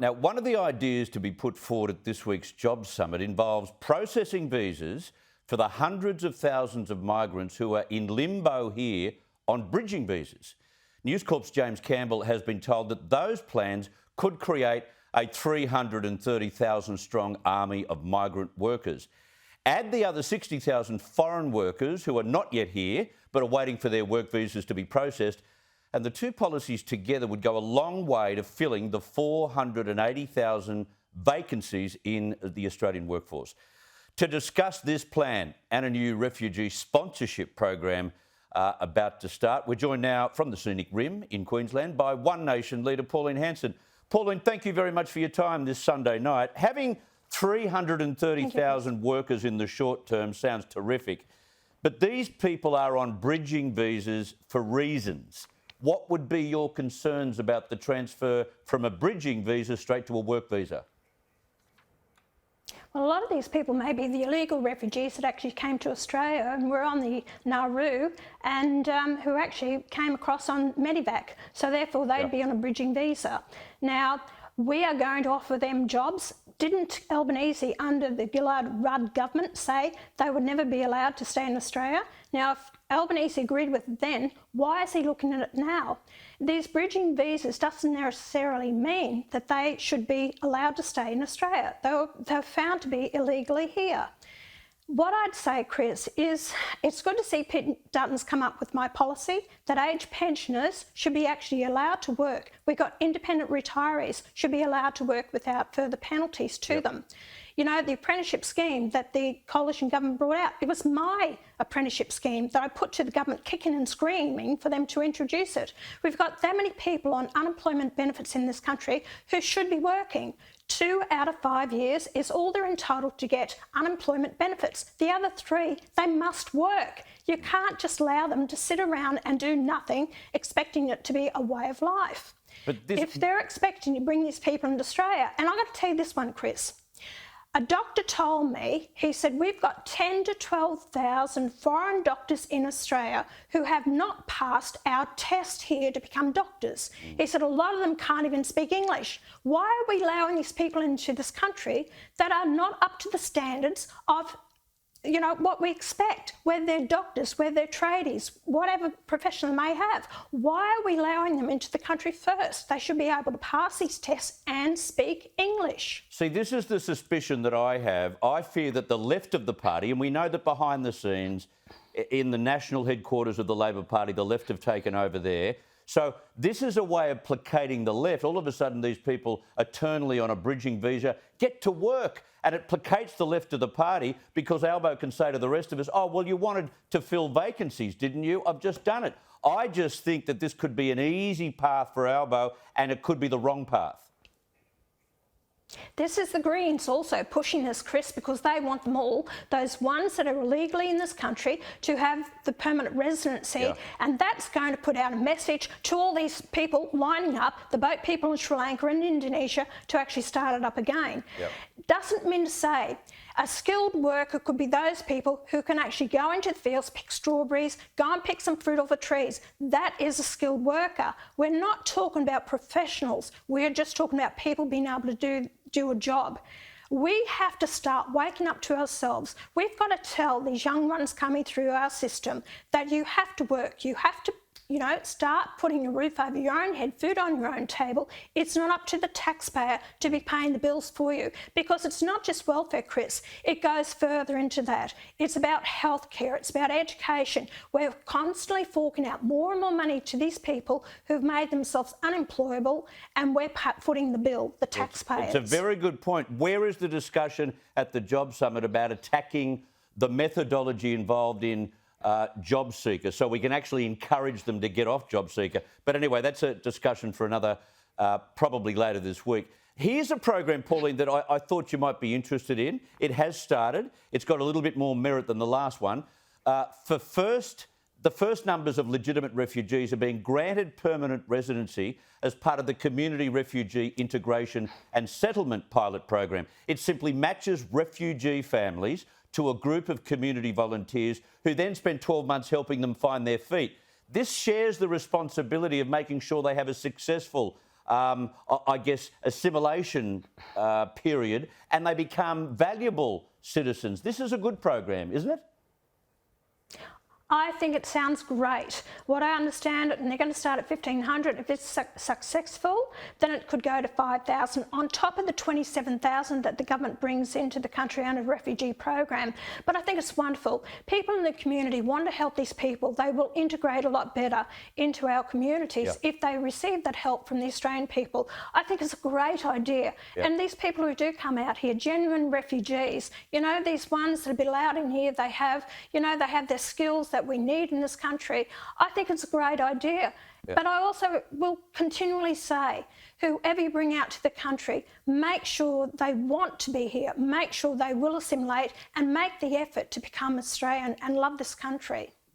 Now, one of the ideas to be put forward at this week's Jobs Summit involves processing visas for the hundreds of thousands of migrants who are in limbo here on bridging visas. News Corp's James Campbell has been told that those plans could create a 330,000 strong army of migrant workers. Add the other 60,000 foreign workers who are not yet here but are waiting for their work visas to be processed, and the two policies together would go a long way to filling the 480,000 vacancies in the Australian workforce. To discuss this plan and a new refugee sponsorship program about to start, we're joined now from the scenic Rim in Queensland by One Nation Leader Pauline Hanson. Pauline, thank you very much for your time this Sunday night. Having 330,000 workers in the short term sounds terrific, but these people are on bridging visas for reasons. What would be your concerns about the transfer from a bridging visa straight to a work visa? Well, a lot of these people may be the illegal refugees that actually came to Australia and were on the Nauru and who actually came across on Medivac. So therefore they'd be on a bridging visa. Now, we are going to offer them jobs. Didn't Albanese under the Gillard-Rudd government say they would never be allowed to stay in Australia? Now, if Albanese agreed with it then, why is he looking at it now? These bridging visas doesn't necessarily mean that they should be allowed to stay in Australia. They're found to be illegally here. What I'd say, Chris, is it's good to see Pete Dutton's come up with my policy that aged pensioners should be actually allowed to work. We've got independent retirees should be allowed to work without further penalties to them. You know, the apprenticeship scheme that the coalition government brought out, it was my apprenticeship scheme that I put to the government kicking and screaming for them to introduce it. We've got that many people on unemployment benefits in this country who should be working. 2 out of 5 years is all they're entitled to get unemployment benefits. The other 3, they must work. You can't just allow them to sit around and do nothing, expecting it to be a way of life. If they're expecting to bring these people into Australia, and I've got to tell you this one, Chris, a doctor told me, he said, we've got 10 to 12,000 foreign doctors in Australia who have not passed our test here to become doctors. He said a lot of them can't even speak English. Why are we allowing these people into this country that are not up to the standards of, you know, what we expect, whether they're doctors, whether they're tradies, whatever profession they may have? Why are we allowing them into the country first? They should be able to pass these tests and speak English. See, this is the suspicion that I have. I fear that the left of the party, and we know that behind the scenes, in the national headquarters of the Labor Party, the left have taken over there. So this is a way of placating the left. All of a sudden, these people eternally on a bridging visa get to work, and it placates the left of the party because Albo can say to the rest of us, oh, well, you wanted to fill vacancies, didn't you? I've just done it. I just think that this could be an easy path for Albo, and it could be the wrong path. This is the Greens also pushing this, Chris, because they want them all, those ones that are illegally in this country, to have the permanent residency. And that's going to put out a message to all these people lining up, the boat people in Sri Lanka and Indonesia, to actually start it up again. Doesn't mean to say a skilled worker could be those people who can actually go into the fields, pick strawberries, go and pick some fruit off the trees. That is a skilled worker. We're not talking about professionals. We're just talking about people being able to do a job. We have to start waking up to ourselves. We've got to tell these young ones coming through our system that you have to work, you have to, you know, start putting a roof over your own head, food on your own table. It's not up to the taxpayer to be paying the bills for you, because it's not just welfare, Chris. It goes further into that. It's about healthcare. It's about education. We're constantly forking out more and more money to these people who've made themselves unemployable, and we're footing the bill, the taxpayers. It's a very good point. Where is the discussion at the Job Summit about attacking the methodology involved in job seeker, so we can actually encourage them to get off job seeker? But anyway, that's a discussion for another, probably later this week. Here's a program, Pauline, that I thought you might be interested in. It has started. It's got a little bit more merit than the last one. The first numbers of legitimate refugees are being granted permanent residency as part of the Community Refugee Integration and Settlement Pilot Program. It simply matches refugee families to a group of community volunteers who then spend 12 months helping them find their feet. This shares the responsibility of making sure they have a successful I guess, assimilation period, and they become valuable citizens. This is a good program, isn't it? I think it sounds great. What I understand, and they're going to start at 1,500. If it's successful, then it could go to 5,000 on top of the 27,000 that the government brings into the country under the refugee program. But I think it's wonderful. People in the community want to help these people. They will integrate a lot better into our communities if they receive that help from the Australian people. I think it's a great idea. And these people who do come out here, genuine refugees, you know, these ones that have been allowed in here, they have, you know, they have their skills that we need in this country. I think it's a great idea. But I also will continually say, whoever you bring out to the country, make sure they want to be here, make sure they will assimilate and make the effort to become Australian and love this country.